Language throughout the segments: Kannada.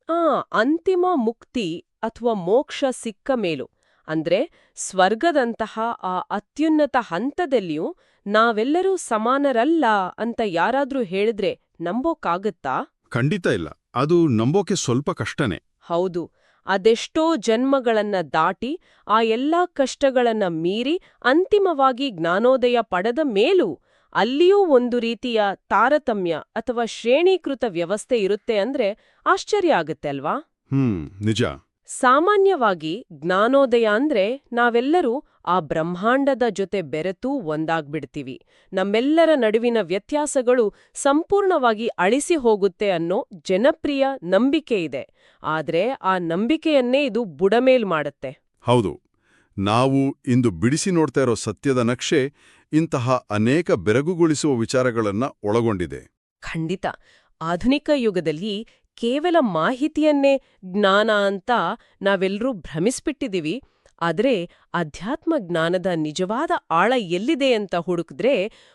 ಆ ಅಂತಿಮ ಮುಕ್ತಿ ಅಥವಾ ಮೋಕ್ಷ ಸಿಕ್ಕ ಮೇಲೂ ಅಂದ್ರೆ ಸ್ವರ್ಗದಂತಹ ಆ ಅತ್ಯುನ್ನತ ಹಂತದಲ್ಲಿಯೂ ನಾವೆಲ್ಲರೂ ಸಮಾನರಲ್ಲ ಅಂತ ಯಾರಾದ್ರೂ ಹೇಳಿದ್ರೆ ನಂಬೋಕ್ಕಾಗತ್ತಾ? ಖಂಡಿತ ಇಲ್ಲ. ಅದು ನಂಬೋಕೆ ಸ್ವಲ್ಪ ಕಷ್ಟನೇ. ಹೌದು. ಅದೆಷ್ಟೋ ಜನ್ಮಗಳನ್ನ ದಾಟಿ ಆ ಎಲ್ಲಾ ಕಷ್ಟಗಳನ್ನ ಮೀರಿ ಅಂತಿಮವಾಗಿ ಜ್ಞಾನೋದಯ ಪಡೆದ ಮೇಲೂ ಅಲ್ಲಿಯೂ ಒಂದು ರೀತಿಯ ತಾರತಮ್ಯ ಅಥವಾ ಶ್ರೇಣೀಕೃತ ವ್ಯವಸ್ಥೆ ಇರುತ್ತೆ ಅಂದ್ರೆ ಆಶ್ಚರ್ಯ ಆಗತ್ತೆ ಅಲ್ವಾ? ನಿಜ. ಸಾಮಾನ್ಯವಾಗಿ ಜ್ಞಾನೋದಯ ಅಂದ್ರೆ ನಾವೆಲ್ಲರೂ ಆ ಬ್ರಹ್ಮಾಂಡದ ಜೊತೆ ಬೆರೆತು ಒಂದಾಗ್ಬಿಡ್ತೀವಿ, ನಮ್ಮೆಲ್ಲರ ನಡುವಿನ ವ್ಯತ್ಯಾಸಗಳು ಸಂಪೂರ್ಣವಾಗಿ ಅಳಿಸಿ ಹೋಗುತ್ತೆ ಅನ್ನೋ ಜನಪ್ರಿಯ ನಂಬಿಕೆ ಇದೆ. ಆದ್ರೆ ಆ ನಂಬಿಕೆಯನ್ನೇ ಇದು ಬುಡಮೇಲ್ ಮಾಡುತ್ತೆ. ಹೌದು. ನಾವು ಇಂದು ಬಿಡಿಸಿ ನೋಡ್ತಾ ಇರೋ ಸತ್ಯದ ನಕ್ಷೆ ಇಂತಹ ಅನೇಕ ಬೆರಗುಗೊಳಿಸುವ ವಿಚಾರಗಳನ್ನ ಒಳಗೊಂಡಿದೆ. ಖಂಡಿತ. ಆಧುನಿಕ ಯುಗದಲ್ಲಿ ಕೇವಲ ಮಾಹಿತಿಯನ್ನೇ ಜ್ಞಾನ ಅಂತ ನಾವೆಲ್ಲರೂ ಭ್ರಮಿಸ್ಬಿಟ್ಟಿದೀವಿ. ಆದ್ರೆ ಅಧ್ಯಾತ್ಮ ಜ್ಞಾನದ ನಿಜವಾದ ಆಳ ಎಲ್ಲಿದೆ ಅಂತ ಹುಡುಕಿದ್ರೆ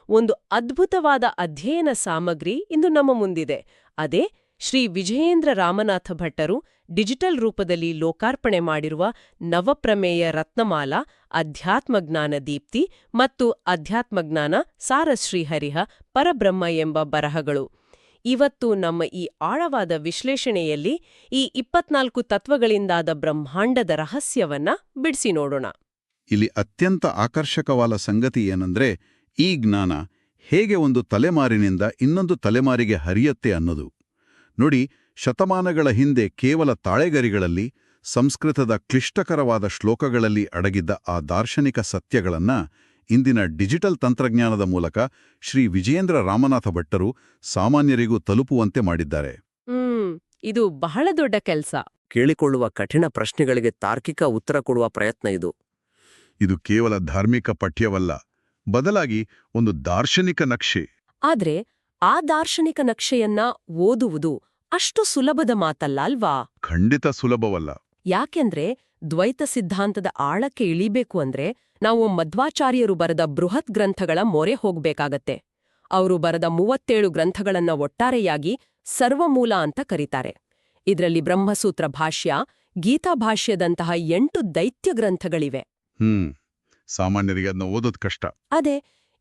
ಒಂದು ಅದ್ಭುತವಾದ ಅಧ್ಯಯನ ಸಾಮಗ್ರಿ ಇಂದು ನಮ್ಮ ಮುಂದಿದೆ. ಅದೇ ಶ್ರೀ ವಿಜಯೇಂದ್ರ ರಾಮನಾಥ ಭಟ್ಟರು ಡಿಜಿಟಲ್ ರೂಪದಲ್ಲಿ ಲೋಕಾರ್ಪಣೆ ಮಾಡಿರುವ ನವಪ್ರಮೇಯ ರತ್ನಮಾಲಾ, ಅಧ್ಯಾತ್ಮಜ್ಞಾನ ದೀಪ್ತಿ ಮತ್ತು ಅಧ್ಯಾತ್ಮಜ್ಞಾನ ಸಾರಶ್ರೀಹರಿಹ ಪರಬ್ರಹ್ಮ ಎಂಬ ಬರಹಗಳು. ಇವತ್ತು ನಮ್ಮ ಈ ಆಳವಾದ ವಿಶ್ಲೇಷಣೆಯಲ್ಲಿ ಈ 24 ತತ್ವಗಳಿಂದಾದ ಬ್ರಹ್ಮಾಂಡದ ರಹಸ್ಯವನ್ನ ಬಿಡಿಸಿ ನೋಡೋಣ. ಇಲ್ಲಿ ಅತ್ಯಂತ ಆಕರ್ಷಕವಾದ ಸಂಗತಿ ಏನಂದ್ರೆ, ಈ ಜ್ಞಾನ ಹೇಗೆ ಒಂದು ತಲೆಮಾರಿನಿಂದ ಇನ್ನೊಂದು ತಲೆಮಾರಿಗೆ ಹರಿಯತ್ತೆ ಅನ್ನೋದು. ನೋಡಿ, ಶತಮಾನಗಳ ಹಿಂದೆ ಕೇವಲ ತಾಳೆಗರಿಗಳಲ್ಲಿ, ಸಂಸ್ಕೃತದ ಕ್ಲಿಷ್ಟಕರವಾದ ಶ್ಲೋಕಗಳಲ್ಲಿ ಅಡಗಿದ್ದ ಆ ದಾರ್ಶನಿಕ ಸತ್ಯಗಳನ್ನ ಇಂದಿನ ಡಿಜಿಟಲ್ ತಂತ್ರಜ್ಞಾನದ ಮೂಲಕ ಶ್ರೀ ವಿಜಯೇಂದ್ರ ರಾಮನಾಥ ಭಟ್ಟರು ಸಾಮಾನ್ಯರಿಗೂ ತಲುಪುವಂತೆ ಮಾಡಿದ್ದಾರೆ. ಇದು ಬಹಳ ದೊಡ್ಡ ಕೆಲಸ. ಕೇಳಿಕೊಳ್ಳುವ ಕಠಿಣ ಪ್ರಶ್ನೆಗಳಿಗೆ ತಾರ್ಕಿಕ ಉತ್ತರ ಕೊಡುವ ಪ್ರಯತ್ನ ಇದು. ಇದು ಕೇವಲ ಧಾರ್ಮಿಕ ಪಠ್ಯವಲ್ಲ, ಬದಲಾಗಿ ಒಂದು ದಾರ್ಶನಿಕ ನಕ್ಷೆ. ಆದ್ರೆ ಆ ದಾರ್ಶನಿಕ ನಕ್ಷೆಯನ್ನ ಓದುವುದು ಅಷ್ಟು ಸುಲಭದ ಮಾತಲ್ಲ ಅಲ್ವಾ? ಖಂಡಿತ ಸುಲಭವಲ್ಲ. ಯಾಕೆಂದ್ರೆ ದ್ವೈತ ಸಿದ್ಧಾಂತದ ಆಳಕ್ಕೆ ಇಳಿಬೇಕು ಅಂದ್ರೆ ನಾವು ಮಧ್ವಾಚಾರ್ಯರು ಬರೆದ ಬೃಹತ್ ಗ್ರಂಥಗಳ ಮೊರೆ ಹೋಗ್ಬೇಕಾಗತ್ತೆ. ಅವರು ಬರೆದ 37 ಗ್ರಂಥಗಳನ್ನ ಒಟ್ಟಾರೆಯಾಗಿ ಸರ್ವಮೂಲ ಅಂತ ಕರೀತಾರೆ. ಇದರಲ್ಲಿ ಬ್ರಹ್ಮಸೂತ್ರ ಭಾಷ್ಯ, ಗೀತಾ ಭಾಷ್ಯದಂತಹ 8 ದೈತ್ಯ ಗ್ರಂಥಗಳಿವೆ. ಸಾಮಾನ್ಯರಿಗೆ ಅದನ್ನ ಓದೋದು ಕಷ್ಟ. ಅದೇ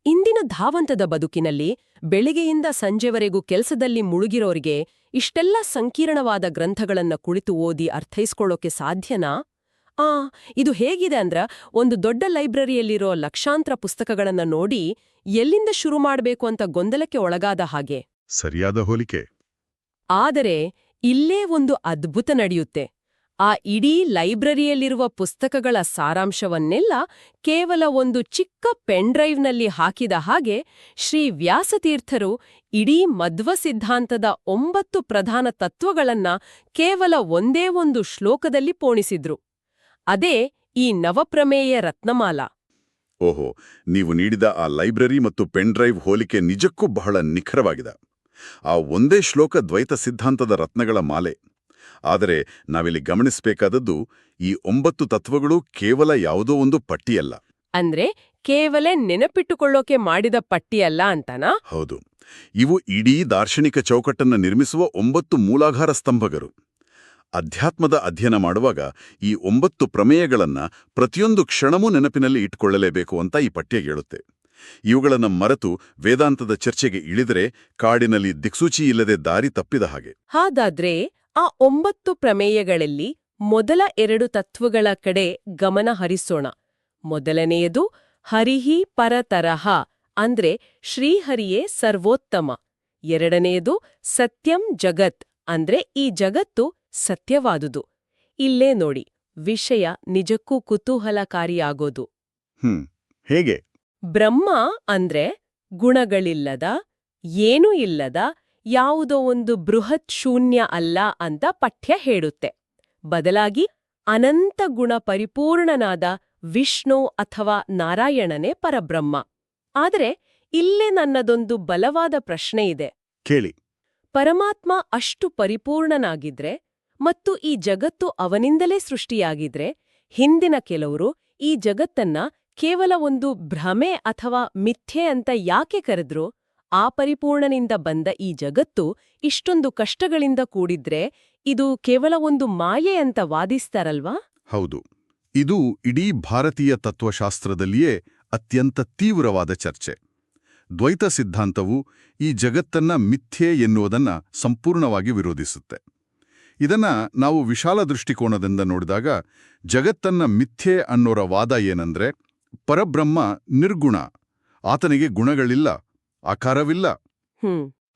ಇಂದಿನ ಧಾವಂತದ ಬದುಕಿನಲ್ಲಿ ಬೆಳಿಗ್ಗೆಯಿಂದ ಸಂಜೆವರೆಗೂ ಕೆಲಸದಲ್ಲಿ ಮುಳುಗಿರೋರಿಗೆ ಇಷ್ಟೆಲ್ಲ ಸಂಕೀರ್ಣವಾದ ಗ್ರಂಥಗಳನ್ನ ಕುಳಿತು ಓದಿ ಅರ್ಥೈಸ್ಕೊಳ್ಳೋಕೆ ಸಾಧ್ಯನಾ? ಇದು ಹೇಗಿದೆ ಅಂದ್ರ ಒಂದು ದೊಡ್ಡ ಲೈಬ್ರರಿಯಲ್ಲಿರೋ ಲಕ್ಷಾಂತರ ಪುಸ್ತಕಗಳನ್ನ ನೋಡಿ ಎಲ್ಲಿಂದ ಶುರು ಮಾಡಬೇಕು ಅಂತ ಗೊಂದಲಕ್ಕೆ ಒಳಗಾದ ಹಾಗೆ. ಸರಿಯಾದ ಹೋಲಿಕೆ. ಆದರೆ ಇಲ್ಲೇ ಒಂದು ಅದ್ಭುತ ನಡೆಯುತ್ತೆ. ಆ ಇಡೀ ಲೈಬ್ರರಿಯಲ್ಲಿರುವ ಪುಸ್ತಕಗಳ ಸಾರಾಂಶವನ್ನೆಲ್ಲ ಕೇವಲ ಒಂದು ಚಿಕ್ಕ ಪೆನ್ಡ್ರೈವ್ನಲ್ಲಿ ಹಾಕಿದ ಹಾಗೆ ಶ್ರೀ ವ್ಯಾಸತೀರ್ಥರು ಇಡೀ ಮಧ್ವ ಸಿದ್ಧಾಂತದ 9 ಪ್ರಧಾನ ತತ್ವಗಳನ್ನ ಕೇವಲ ಒಂದೇ ಒಂದು ಶ್ಲೋಕದಲ್ಲಿ ಪೋಣಿಸಿದ್ರು. ಅದೇ ಈ ನವಪ್ರಮೇಯ ರತ್ನಮಾಲಾ. ಓಹೋ, ನೀವು ನೀಡಿದ ಆ ಲೈಬ್ರರಿ ಮತ್ತು ಪೆನ್ಡ್ರೈವ್ ಹೋಲಿಕೆ ನಿಜಕ್ಕೂ ಬಹಳ ನಿಖರವಾಗಿದೆ. ಆ ಒಂದೇ ಶ್ಲೋಕ ದ್ವೈತ ಸಿದ್ಧಾಂತದ ರತ್ನಗಳ ಮಾಲೆ. ಆದರೆ ನಾವಿಲ್ಲಿ ಗಮನಿಸಬೇಕಾದದ್ದು, ಈ 9 ತತ್ವಗಳು ಕೇವಲ ಯಾವುದೋ ಒಂದು ಪಟ್ಟಿಯಲ್ಲ. ಅಂದ್ರೆ ಕೇವಲ ನೆನಪಿಟ್ಟುಕೊಳ್ಳೋಕೆ ಮಾಡಿದ ಪಟ್ಟಿಯಲ್ಲ ಅಂತನಾ? ಹೌದು. ಇವು ಇಡೀ ದಾರ್ಶನಿಕ ಚೌಕಟ್ಟನ್ನು ನಿರ್ಮಿಸುವ 9 ಮೂಲಾಧಾರ ಸ್ತಂಭಗಳು. ಅಧ್ಯಾತ್ಮದ ಅಧ್ಯಯನ ಮಾಡುವಾಗ ಈ 9 ಪ್ರಮೇಯಗಳನ್ನ ಪ್ರತಿಯೊಂದು ಕ್ಷಣವೂ ನೆನಪಿನಲ್ಲಿ ಇಟ್ಕೊಳ್ಳಲೇಬೇಕು ಅಂತ ಈ ಪಠ್ಯ ಹೇಳುತ್ತೆ. ಇವುಗಳನ್ನು ಮರೆತು ವೇದಾಂತದ ಚರ್ಚೆಗೆ ಇಳಿದರೆ ಕಾಡಿನಲ್ಲಿ ದಿಕ್ಸೂಚಿ ಇಲ್ಲದೆ ದಾರಿ ತಪ್ಪಿದ ಹಾಗೆ. ಹಾಗಾದ್ರೆ ಆ 9 ಪ್ರಮೇಯಗಳಲ್ಲಿ ಮೊದಲ 2 ತತ್ವಗಳ ಕಡೆ ಗಮನ ಹರಿಸೋಣ. ಮೊದಲನೆಯದು ಹರಿಹಿ ಪರತರಹ, ಅಂದ್ರೆ ಶ್ರೀಹರಿಯೇ ಸರ್ವೋತ್ತಮ. ಎರಡನೆಯದು ಸತ್ಯಂ ಜಗತ್, ಅಂದ್ರೆ ಈ ಜಗತ್ತು ಸತ್ಯವಾದುದು. ಇಲ್ಲೇ ನೋಡಿ, ವಿಷಯ ನಿಜಕ್ಕೂ ಕುತೂಹಲಕಾರಿಯಾಗೋದು. ಹೇಗೆ? ಬ್ರಹ್ಮ ಅಂದ್ರೆ ಗುಣಗಳಿಲ್ಲದ, ಏನೂ ಇಲ್ಲದ ಯಾವುದೋ ಒಂದು ಬೃಹತ್ ಶೂನ್ಯ ಅಲ್ಲ ಅಂತ ಪಠ್ಯ ಹೇಳುತ್ತೆ. ಬದಲಾಗಿ ಅನಂತ ಗುಣ ಪರಿಪೂರ್ಣನಾದ ವಿಷ್ಣು ಅಥವಾ ನಾರಾಯಣನೇ ಪರಬ್ರಹ್ಮ. ಆದರೆ ಇಲ್ಲೇ ನನ್ನದೊಂದು ಬಲವಾದ ಪ್ರಶ್ನೆ ಇದೆ. ಕೇಳಿ. ಪರಮಾತ್ಮ ಅಷ್ಟು ಪರಿಪೂರ್ಣನಾಗಿದ್ರೆ ಮತ್ತು ಈ ಜಗತ್ತು ಅವನಿಂದಲೇ ಸೃಷ್ಟಿಯಾಗಿದ್ರೆ, ಹಿಂದಿನ ಕೆಲವರು ಈ ಜಗತ್ತನ್ನ ಕೇವಲ ಒಂದು ಭ್ರಮೆ ಅಥವಾ ಮಿಥ್ಯೆ ಅಂತ ಯಾಕೆ ಕರೆದ್ರು? ಆ ಪರಿಪೂರ್ಣನಿಂದ ಬಂದ ಈ ಜಗತ್ತು ಇಷ್ಟೊಂದು ಕಷ್ಟಗಳಿಂದ ಕೂಡಿದ್ರೆ ಇದು ಕೇವಲ ಒಂದು ಮಾಯೆ ಅಂತ ವಾದಿಸ್ತಾರಲ್ವಾ? ಹೌದು. ಇದು ಇಡೀ ಭಾರತೀಯ ತತ್ವಶಾಸ್ತ್ರದಲ್ಲಿಯೇ ಅತ್ಯಂತ ತೀವ್ರವಾದ ಚರ್ಚೆ. ದ್ವೈತ ಸಿದ್ಧಾಂತವು ಈ ಜಗತ್ತನ್ನ ಮಿಥ್ಯೆ ಎನ್ನುವುದನ್ನ ಸಂಪೂರ್ಣವಾಗಿ ವಿರೋಧಿಸುತ್ತೆ. ಇದನ್ನ ನಾವು ವಿಶಾಲ ದೃಷ್ಟಿಕೋನದಿಂದ ನೋಡಿದಾಗ ಜಗತ್ತನ್ನ ಮಿಥ್ಯೆ ಅನ್ನೋರ ವಾದ ಏನಂದ್ರೆ, ಪರಬ್ರಹ್ಮ ನಿರ್ಗುಣ, ಆತನಿಗೆ ಗುಣಗಳಿಲ್ಲ, ಆಕಾರವಿಲ್ಲ.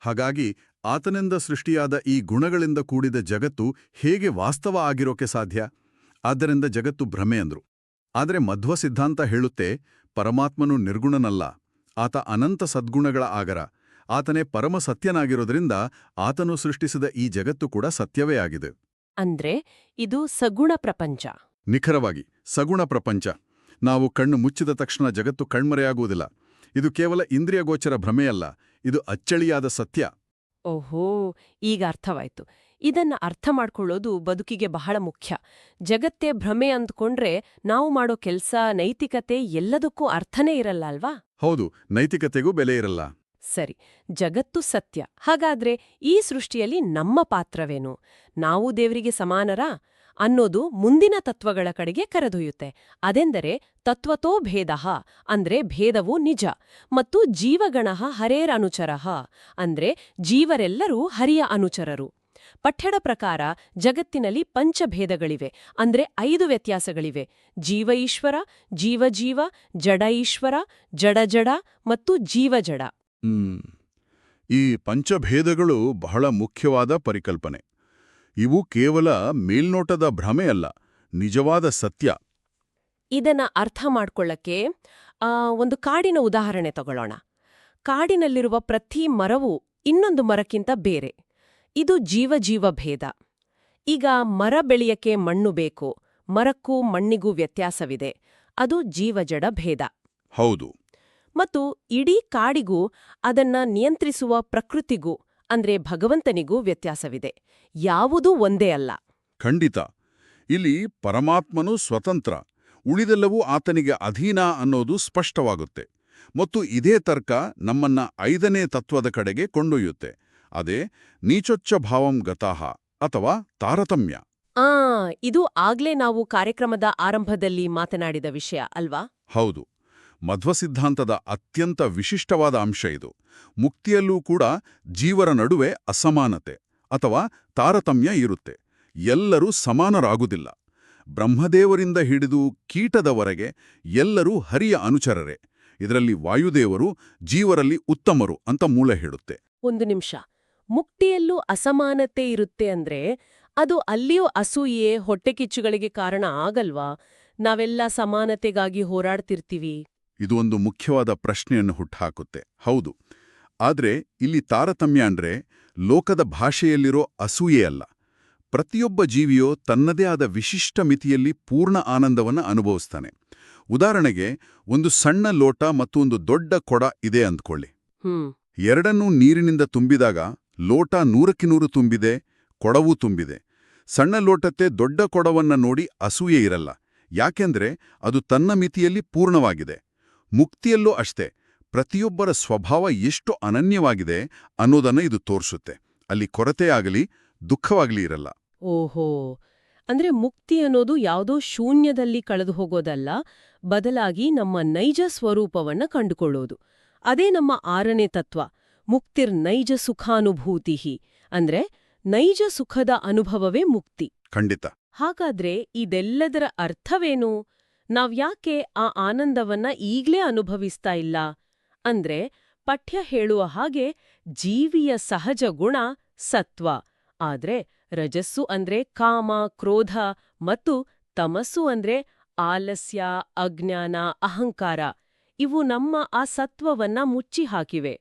ಹಾಗಾಗಿ ಆತನಿಂದ ಸೃಷ್ಟಿಯಾದ ಈ ಗುಣಗಳಿಂದ ಕೂಡಿದ ಜಗತ್ತು ಹೇಗೆ ವಾಸ್ತವ ಆಗಿರೋಕೆ ಸಾಧ್ಯ? ಆದ್ದರಿಂದ ಜಗತ್ತು ಭ್ರಮೆ ಅಂದ್ರು. ಆದರೆ ಮಧ್ವ ಸಿದ್ಧಾಂತ ಹೇಳುತ್ತೆ, ಪರಮಾತ್ಮನು ನಿರ್ಗುಣನಲ್ಲ, ಆತ ಅನಂತ ಸದ್ಗುಣಗಳ ಆಗರ. ಆತನೇ ಪರಮ ಸತ್ಯನಾಗಿರೋದ್ರಿಂದ ಆತನು ಸೃಷ್ಟಿಸಿದ ಈ ಜಗತ್ತು ಕೂಡ ಸತ್ಯವೇ ಆಗಿದೆ. ಅಂದ್ರೆ ಇದು ಸಗುಣ ಪ್ರಪಂಚ. ನಿಖರವಾಗಿ ಸಗುಣ ಪ್ರಪಂಚ. ನಾವು ಕಣ್ಣು ಮುಚ್ಚಿದ ತಕ್ಷಣ ಜಗತ್ತು ಕಣ್ಮರೆಯಾಗುವುದಿಲ್ಲ. ಇದು ಕೇವಲ ಇಂದ್ರಿಯ ಗೋಚರ ಭ್ರಮೆಯಲ್ಲ, ಇದು ಅಚ್ಚಳಿಯಾದ ಸತ್ಯ. ಓಹೋ, ಈಗ ಅರ್ಥವಾಯ್ತು. ಇದನ್ನ ಅರ್ಥ ಮಾಡ್ಕೊಳ್ಳೋದು ಬದುಕಿಗೆ ಬಹಳ ಮುಖ್ಯ. ಜಗತ್ತೇ ಭ್ರಮೆ ಅಂದ್ಕೊಂಡ್ರೆ ನಾವು ಮಾಡೋ ಕೆಲ್ಸ, ನೈತಿಕತೆ ಎಲ್ಲದಕ್ಕೂ ಅರ್ಥನೇ ಇರಲ್ಲ ಅಲ್ವಾ? ಹೌದು, ನೈತಿಕತೆಗೂ ಬೆಲೆ ಇರಲ್ಲ. ಸರಿ, ಜಗತ್ತು ಸತ್ಯ. ಹಾಗಾದ್ರೆ ಈ ಸೃಷ್ಟಿಯಲ್ಲಿ ನಮ್ಮ ಪಾತ್ರವೇನು? ನಾವು ದೇವರಿಗೆ ಸಮಾನರಾ ಅನ್ನೋದು ಮುಂದಿನ ತತ್ವಗಳ ಕಡೆಗೆ ಕರೆದೊಯ್ಯುತ್ತೆ. ಅದೆಂದರೆ ತತ್ವತೋ ಭೇದಃ, ಅಂದ್ರೆ ಭೇದವು ನಿಜ, ಮತ್ತು ಜೀವಗಣಃ ಹರೇರನುಚರಃ, ಅಂದ್ರೆ ಜೀವರೆಲ್ಲರೂ ಹರಿಯ ಅನುಚರರು. ಪಠ್ಯದ ಪ್ರಕಾರ ಜಗತ್ತಿನಲ್ಲಿ ಪಂಚಭೇದಗಳಿವೆ, ಅಂದ್ರೆ 5 ವ್ಯತ್ಯಾಸಗಳಿವೆ: ಜೀವ ಈಶ್ವರ, ಜೀವ ಜಡ ಈಶ್ವರ, ಜಡ ಮತ್ತು ಜೀವಜಡ. ಈ ಪಂಚಭೇದಗಳು ಬಹಳ ಮುಖ್ಯವಾದ ಪರಿಕಲ್ಪನೆ. ಇವು ಕೇವಲ ಮೇಲ್ನೋಟದ ಭ್ರಮೆಯಲ್ಲ, ನಿಜವಾದ ಸತ್ಯ. ಇದನ್ನ ಅರ್ಥ ಮಾಡ್ಕೊಳ್ಳಕ್ಕೆ ಒಂದು ಕಾಡಿನ ಉದಾಹರಣೆ ತಗೊಳ್ಳೋಣ. ಕಾಡಿನಲ್ಲಿರುವ ಪ್ರತಿ ಮರವೂ ಇನ್ನೊಂದು ಮರಕ್ಕಿಂತ ಬೇರೆ. ಇದು ಜೀವ ಭೇದ. ಈಗ ಮರ ಬೆಳೆಯಕ್ಕೆ ಮಣ್ಣು ಬೇಕು, ಮರಕ್ಕೂ ಮಣ್ಣಿಗೂ ವ್ಯತ್ಯಾಸವಿದೆ. ಅದು ಜೀವಜಡ ಭೇದ. ಹೌದು. ಮತ್ತು ಇಡೀ ಕಾಡಿಗೂ ಅದನ್ನ ನಿಯಂತ್ರಿಸುವ ಪ್ರಕೃತಿಗೂ, ಅಂದ್ರೆ ಭಗವಂತನಿಗೂ ವ್ಯತ್ಯಾಸವಿದೆ. ಯಾವುದೂ ಒಂದೇ ಅಲ್ಲ. ಖಂಡಿತ. ಇಲ್ಲಿ ಪರಮಾತ್ಮನು ಸ್ವತಂತ್ರ, ಉಳಿದೆಲ್ಲವೂ ಆತನಿಗೆ ಅಧೀನ ಅನ್ನೋದು ಸ್ಪಷ್ಟವಾಗುತ್ತೆ. ಮತ್ತು ಇದೇ ತರ್ಕ ನಮ್ಮನ್ನ 5ನೇ ತತ್ವದ ಕಡೆಗೆ ಕೊಂಡೊಯ್ಯುತ್ತೆ. ಅದೇ ನೀಚೋಚ್ಚ ಭಾವಂ ಗತಾಹ, ಅಥವಾ ತಾರತಮ್ಯ. ಇದು ಆಗ್ಲೇ ನಾವು ಕಾರ್ಯಕ್ರಮದ ಆರಂಭದಲ್ಲಿ ಮಾತನಾಡಿದ ವಿಷಯ ಅಲ್ವಾ? ಹೌದು. ಮಧ್ವ ಸಿದ್ಧಾಂತದ ಅತ್ಯಂತ ವಿಶಿಷ್ಟವಾದ ಅಂಶ ಇದು. ಮುಕ್ತಿಯಲ್ಲೂ ಕೂಡ ಜೀವರ ನಡುವೆ ಅಸಮಾನತೆ ಅಥವಾ ತಾರತಮ್ಯ ಇರುತ್ತೆ. ಎಲ್ಲರೂ ಸಮಾನರಾಗುವುದಿಲ್ಲ. ಬ್ರಹ್ಮದೇವರಿಂದ ಹಿಡಿದು ಕೀಟದವರೆಗೆ ಎಲ್ಲರೂ ಹರಿಯ ಅನುಚರರೇ. ಇದರಲ್ಲಿ ವಾಯುದೇವರು ಜೀವರಲ್ಲಿ ಉತ್ತಮರು ಅಂತ ಮೂಲ ಹೇಳುತ್ತೆ. ಒಂದು ನಿಮಿಷ. ಮುಕ್ತಿಯಲ್ಲೂ ಅಸಮಾನತೆ ಇರುತ್ತೆ ಅಂದ್ರೆ ಅದು ಅಲ್ಲಿಯೂ ಅಸೂಯೆ, ಹೊಟ್ಟೆಕಿಚ್ಚುಗಳಿಗೆ ಕಾರಣ ಆಗಲ್ವಾ? ನಾವೆಲ್ಲ ಸಮಾನತೆಗಾಗಿ ಹೋರಾಡ್ತಿರ್ತೀವಿ. ಇದು ಒಂದು ಮುಖ್ಯವಾದ ಪ್ರಶ್ನೆಯನ್ನು ಹುಟ್ಟುಹಾಕುತ್ತೆ. ಹೌದು. ಆದ್ರೆ ಇಲ್ಲಿ ತಾರತಮ್ಯ ಅಂದ್ರೆ ಲೋಕದ ಭಾಷೆಯಲ್ಲಿರೋ ಅಸೂಯೆ ಅಲ್ಲ. ಪ್ರತಿಯೊಬ್ಬ ಜೀವಿಯೋ ತನ್ನದೇ ಆದ ವಿಶಿಷ್ಟ ಮಿತಿಯಲ್ಲಿ ಪೂರ್ಣ ಆನಂದವನ್ನು ಅನುಭವಿಸ್ತಾನೆ. ಉದಾಹರಣೆಗೆ, ಒಂದು ಸಣ್ಣ ಲೋಟ ಮತ್ತು ಒಂದು ದೊಡ್ಡ ಕೊಡ ಇದೆ ಅಂದ್ಕೊಳ್ಳಿ. ಎರಡನ್ನೂ ನೀರಿನಿಂದ ತುಂಬಿದಾಗ ಲೋಟ 100ಕ್ಕೆ 100 ತುಂಬಿದೆ, ಕೊಡವೂ ತುಂಬಿದೆ. ಸಣ್ಣ ಲೋಟಕ್ಕೆ ದೊಡ್ಡ ಕೊಡವನ್ನ ನೋಡಿ ಅಸೂಯೆ ಇರಲ್ಲ, ಯಾಕೆಂದ್ರೆ ಅದು ತನ್ನ ಮಿತಿಯಲ್ಲಿ ಪೂರ್ಣವಾಗಿದೆ. ಮುಕ್ತಿಯಲ್ಲೂ ಅಷ್ಟೇ. ಪ್ರತಿಯೊಬ್ಬರ ಸ್ವಭಾವ ಎಷ್ಟು ಅನನ್ಯವಾಗಿದೆ ಅನ್ನೋದನ್ನ ಇದು ತೋರಿಸುತ್ತೆ. ಅಲ್ಲಿ ಕೊರತೆಯಾಗಲಿ ದುಃಖವಾಗಲಿ ಇರಲ್ಲ. ಓಹೋ, ಅಂದ್ರೆ ಮುಕ್ತಿ ಅನ್ನೋದು ಯಾವುದೋ ಶೂನ್ಯದಲ್ಲಿ ಕಳೆದು ಹೋಗೋದಲ್ಲ, ಬದಲಾಗಿ ನಮ್ಮ ನೈಜ ಸ್ವರೂಪವನ್ನ ಕಂಡುಕೊಳ್ಳೋದು. ಅದೇ ನಮ್ಮ 6ನೇ ತತ್ವ, ಮುಕ್ತಿರ್ ನೈಜ ಸುಖಾನುಭೂತಿ. ಅಂದ್ರೆ ನೈಜ ಸುಖದ ಅನುಭವವೇ ಮುಕ್ತಿ. ಖಂಡಿತ. ಹಾಗಾದ್ರೆ ಇದೆಲ್ಲದರ ಅರ್ಥವೇನು? ನಾವ್ಯಾಕೆ ಆ ಆನಂದವನ್ನ ಈಗ್ಲೇ ಅನುಭವಿಸ್ತಾ ಇಲ್ಲ? ಅಂದ್ರೆ ಪಠ್ಯ ಹೇಳುವ ಹಾಗೆ ಜೀವಿಯ ಸಹಜ ಗುಣ ಸತ್ವ, ಆದ್ರೆ ರಜಸ್ಸು ಅಂದ್ರೆ ಕಾಮ, ಕ್ರೋಧ, ಮತ್ತು ತಮಸ್ಸು ಅಂದ್ರೆ ಆಲಸ್ಯ, ಅಜ್ಞಾನ, ಅಹಂಕಾರ. ಇವು ನಮ್ಮ ಆ ಸತ್ವವನ್ನ ಮುಚ್ಚಿ ಹಾಕಿವೆ.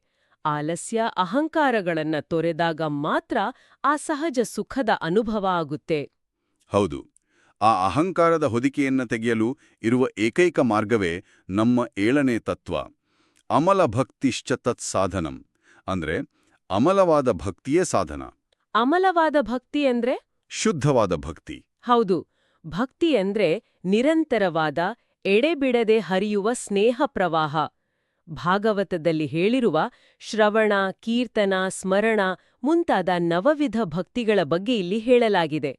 ಆಲಸ್ಯ, ಅಹಂಕಾರಗಳನ್ನ ತೊರೆದಾಗ ಮಾತ್ರ ಆ ಸಹಜ ಸುಖದ ಅನುಭವ ಆಗುತ್ತೆ. ಹೌದು. ಆ ಅಹಂಕಾರದ ಹೊದಿಕೆಯನ್ನ ತೆಗೆಯಲು ಇರುವ ಏಕೈಕ ಮಾರ್ಗವೇ ನಮ್ಮ 7ನೇ ತತ್ವ, ಅಮಲ ಭಕ್ತಿಶ್ಚ ತತ್ ಸಾಧನಂ. ಅಂದ್ರೆ ಅಮಲವಾದ ಭಕ್ತಿಯೇ ಸಾಧನ. ಅಮಲವಾದ ಭಕ್ತಿ ಅಂದ್ರೆ ಶುದ್ಧವಾದ ಭಕ್ತಿ. ಹೌದು. ಭಕ್ತಿ ಅಂದ್ರೆ ನಿರಂತರವಾದ, ಎಡೆಬಿಡದೆ ಹರಿಯುವ ಸ್ನೇಹ ಪ್ರವಾಹ. ಭಾಗವತದಲ್ಲಿ ಹೇಳಿರುವ ಶ್ರವಣ, ಕೀರ್ತನ, ಸ್ಮರಣ ಮುಂತಾದ ನವವಿಧ ಭಕ್ತಿಗಳ ಬಗ್ಗೆ ಇಲ್ಲಿ ಹೇಳಲಾಗಿದೆ.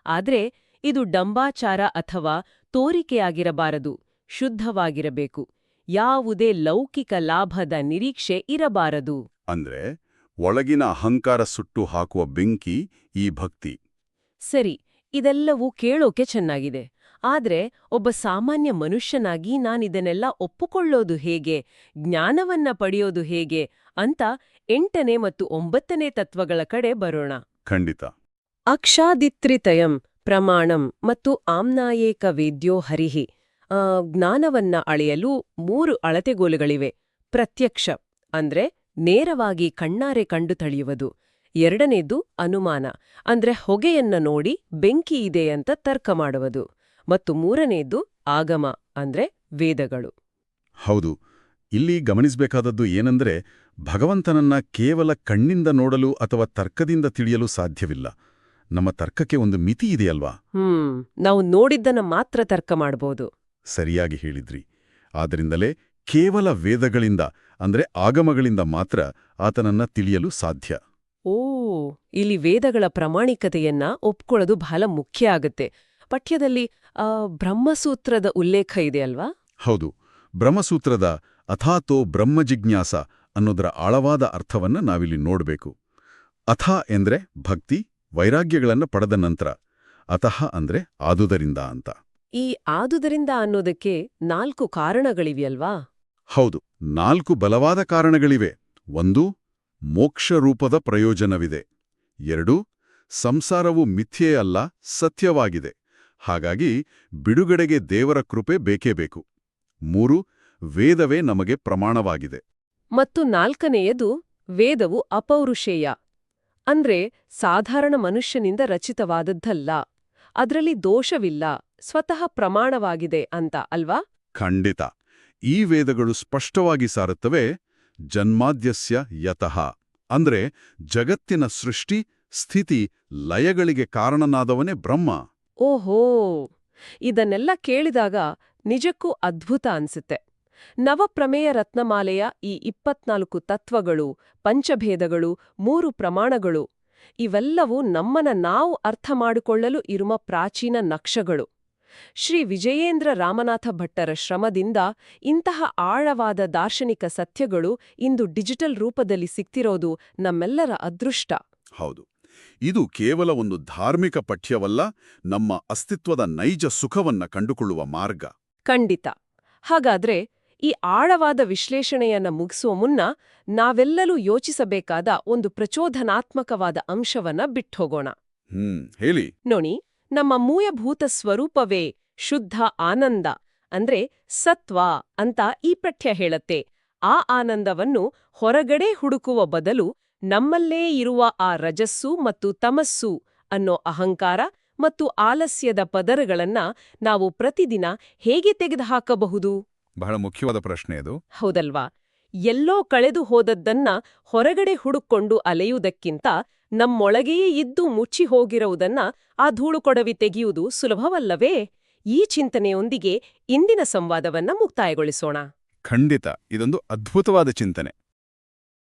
ಆದ್ರೆ ಇದು ಡಂಬಾಚಾರ ಅಥವಾ ತೋರಿಕೆಯಾಗಿರಬಾರದು, ಶುದ್ಧವಾಗಿರಬೇಕು. ಯಾವುದೇ ಲೌಕಿಕ ಲಾಭದ ನಿರೀಕ್ಷೆ ಇರಬಾರದು. ಅಂದ್ರೆ ಒಳಗಿನ ಅಹಂಕಾರ ಸುಟ್ಟು ಹಾಕುವ ಬೆಂಕಿ ಈ ಭಕ್ತಿ. ಸರಿ, ಇದೆಲ್ಲವೂ ಕೇಳೋಕೆ ಚೆನ್ನಾಗಿದೆ. ಆದ್ರೆ ಒಬ್ಬ ಸಾಮಾನ್ಯ ಮನುಷ್ಯನಾಗಿ ನಾನಿದನ್ನೆಲ್ಲ ಒಪ್ಪುಕೊಳ್ಳೋದು ಹೇಗೆ, ಜ್ಞಾನವನ್ನ ಪಡೆಯೋದು ಹೇಗೆ ಅಂತ 8ನೇ ಮತ್ತು 9ನೇ ತತ್ವಗಳ ಕಡೆ ಬರೋಣ. ಖಂಡಿತ. ಅಕ್ಷಾದಿತ್ರಿತಯಂ ಪ್ರಮಾಣಂ ಮತ್ತು ಆಮ್ನಾಯೇಕ ವೇದ್ಯೋ ಹರಿಹಿ. ಜ್ಞಾನವನ್ನ ಅಳೆಯಲು 3 ಅಳತೆಗೋಲುಗಳಿವೆ. ಪ್ರತ್ಯಕ್ಷ ಅಂದ್ರೆ ನೇರವಾಗಿ ಕಣ್ಣಾರೆ ಕಂಡು ತಳಿಯುವುದು. 2ನೇದು ಅನುಮಾನ ಅಂದ್ರೆ ಹೊಗೆಯನ್ನ ನೋಡಿ ಬೆಂಕಿ ಇದೆ ಅಂತ ತರ್ಕ ಮಾಡುವುದು. ಮತ್ತು 3ನೇದು ಆಗಮ ಅಂದ್ರೆ ವೇದಗಳು. ಹೌದು, ಇಲ್ಲಿ ಗಮನಿಸಬೇಕಾದದ್ದು ಏನಂದ್ರೆ ಭಗವಂತನನ್ನ ಕೇವಲ ಕಣ್ಣಿಂದ ನೋಡಲು ಅಥವಾ ತರ್ಕದಿಂದ ತಿಳಿಯಲು ಸಾಧ್ಯವಿಲ್ಲ. ನಮ್ಮ ತರ್ಕಕ್ಕೆ ಒಂದು ಮಿತಿ ಇದೆಯಲ್ವಾ? ನಾವು ನೋಡಿದ್ದನ್ನ ಮಾತ್ರ ತರ್ಕ ಮಾಡಬಹುದು. ಸರಿಯಾಗಿ ಹೇಳಿದ್ರಿ. ಆದ್ದರಿಂದಲೇ ಕೇವಲ ವೇದಗಳಿಂದ ಅಂದ್ರೆ ಆಗಮಗಳಿಂದ ಮಾತ್ರ ಆತನನ್ನ ತಿಳಿಯಲು ಸಾಧ್ಯ. ಓ, ಇಲ್ಲಿ ವೇದಗಳ ಪ್ರಾಮಾಣಿಕತೆಯನ್ನ ಒಪ್ಕೊಳ್ಳೋದು ಬಹಳ ಮುಖ್ಯ ಆಗುತ್ತೆ. ಪಠ್ಯದಲ್ಲಿ ಬ್ರಹ್ಮಸೂತ್ರದ ಉಲ್ಲೇಖ ಇದೆಯಲ್ವಾ? ಹೌದು, ಬ್ರಹ್ಮಸೂತ್ರದ ಅಥಾತೋ ಬ್ರಹ್ಮಜಿಜ್ಞಾಸ ಅನ್ನೋದರ ಆಳವಾದ ಅರ್ಥವನ್ನ ನಾವಿಲ್ಲಿ ನೋಡ್ಬೇಕು. ಅಥ ಎಂದ್ರೆ ಭಕ್ತಿ, ವೈರಾಗ್ಯಗಳನ್ನ ಪಡೆದ ನಂತರ. ಅತಃ ಅಂದ್ರೆ ಆದುದರಿಂದ ಅಂತ. ಈ ಆದುದರಿಂದ ಅನ್ನೋದಕ್ಕೆ 4 ಕಾರಣಗಳಿವೆಯಲ್ವಾ? ಹೌದು, 4 ಬಲವಾದ ಕಾರಣಗಳಿವೆ. 1, ಮೋಕ್ಷರೂಪದ ಪ್ರಯೋಜನವಿದೆ. 2, ಸಂಸಾರವು ಮಿಥ್ಯೆ ಅಲ್ಲ, ಸತ್ಯವಾಗಿದೆ. ಹಾಗಾಗಿ ಬಿಡುಗಡೆಗೆ ದೇವರ ಕೃಪೆ ಬೇಕೇ ಬೇಕು. 3, ವೇದವೇ ನಮಗೆ ಪ್ರಮಾಣವಾಗಿದೆ. ಮತ್ತು 4ನೇಯದು ವೇದವು ಅಪೌರುಷೇಯ ಅಂದ್ರೆ ಸಾಧಾರಣ ಮನುಷ್ಯನಿಂದ ರಚಿತವಾದದ್ದಲ್ಲ, ಅದರಲ್ಲಿ ದೋಷವಿಲ್ಲ, ಸ್ವತಃ ಪ್ರಮಾಣವಾಗಿದೆ ಅಂತ ಅಲ್ವಾ? ಖಂಡಿತ. ಈ ವೇದಗಳು ಸ್ಪಷ್ಟವಾಗಿ ಸಾರುತ್ತವೆ ಜನ್ಮಾದ್ಯಸ್ಯ ಯತಃ ಅಂದ್ರೆ ಜಗತ್ತಿನ ಸೃಷ್ಟಿ, ಸ್ಥಿತಿ, ಲಯಗಳಿಗೆ ಕಾರಣನಾದವನೇ ಬ್ರಹ್ಮ. ಓಹೋ, ಇದನ್ನೆಲ್ಲ ಕೇಳಿದಾಗ ನಿಜಕ್ಕೂ ಅದ್ಭುತ ಅನ್ಸುತ್ತೆ. ನವಪ್ರಮೇಯ ರತ್ನಮಾಲೆಯ ಈ 24 ತತ್ವಗಳು, ಪಂಚಭೇದಗಳು, 3 ಪ್ರಮಾಣಗಳು ಇವೆಲ್ಲವೂ ನಮ್ಮನ್ನ ನಾವು ಅರ್ಥ ಮಾಡಿಕೊಳ್ಳಲು ಇರುವ ಪ್ರಾಚೀನ ನಕ್ಷಗಳು. ಶ್ರೀ ವಿಜಯೇಂದ್ರ ರಾಮನಾಥ ಭಟ್ಟರ ಶ್ರಮದಿಂದ ಇಂತಹ ಆಳವಾದ ದಾರ್ಶನಿಕ ಸತ್ಯಗಳು ಇಂದು ಡಿಜಿಟಲ್ ರೂಪದಲ್ಲಿ ಸಿಕ್ತಿರೋದು ನಮ್ಮೆಲ್ಲರ ಅದೃಷ್ಟ. ಹೌದು, ಇದು ಕೇವಲ ಒಂದು ಧಾರ್ಮಿಕ ಪಠ್ಯವಲ್ಲ, ನಮ್ಮ ಅಸ್ತಿತ್ವದ ನೈಜ ಸುಖವನ್ನ ಕಂಡುಕೊಳ್ಳುವ ಮಾರ್ಗ. ಖಂಡಿತ. ಹಾಗಾದ್ರೆ ಈ ಆಳವಾದ ವಿಶ್ಲೇಷಣೆಯನ್ನ ಮುಗಿಸುವ ಮುನ್ನ ನಾವೆಲ್ಲರೂ ಯೋಚಿಸಬೇಕಾದ ಒಂದು ಪ್ರಚೋದನಾತ್ಮಕವಾದ ಅಂಶವನ್ನ ಬಿಟ್ಟೋಗೋಣ. ಹೇಳಿ. ನೋಡಿ, ನಮ್ಮ ಮೂಲಭೂತ ಸ್ವರೂಪವೇ ಶುದ್ಧ ಆನಂದ ಅಂದ್ರೆ ಸತ್ವ ಅಂತ ಈ ಪಠ್ಯ ಹೇಳತ್ತೆ. ಆ ಆನಂದವನ್ನು ಹೊರಗಡೆ ಹುಡುಕುವ ಬದಲು ನಮ್ಮಲ್ಲೇ ಇರುವ ಆ ರಜಸ್ಸು ಮತ್ತು ತಮಸ್ಸು ಅನ್ನೋ ಅಹಂಕಾರ ಮತ್ತು ಆಲಸ್ಯದ ಪದರಗಳನ್ನ ನಾವು ಪ್ರತಿದಿನ ಹೇಗೆ ತೆಗೆದುಹಾಕಬಹುದು? ಬಹಳ ಮುಖ್ಯವಾದ ಪ್ರಶ್ನೆ ಅದು. ಹೌದಲ್ವಾ? ಎಲ್ಲೋ ಕಳೆದು ಹೋದದ್ದನ್ನ ಹೊರಗಡೆ ಹುಡುಕೊಂಡು ಅಲೆಯುವುದಕ್ಕಿಂತ ನಮ್ಮೊಳಗೆಯೇ ಇದ್ದು ಮುಚ್ಚಿ ಹೋಗಿರುವುದನ್ನ ಆ ಧೂಳುಕೊಡವಿ ತೆಗೆಯುವುದು ಸುಲಭವಲ್ಲವೇ? ಈ ಚಿಂತನೆಯೊಂದಿಗೆ ಇಂದಿನ ಸಂವಾದವನ್ನ ಮುಕ್ತಾಯಗೊಳಿಸೋಣ. ಖಂಡಿತ, ಇದೊಂದು ಅದ್ಭುತವಾದ ಚಿಂತನೆ.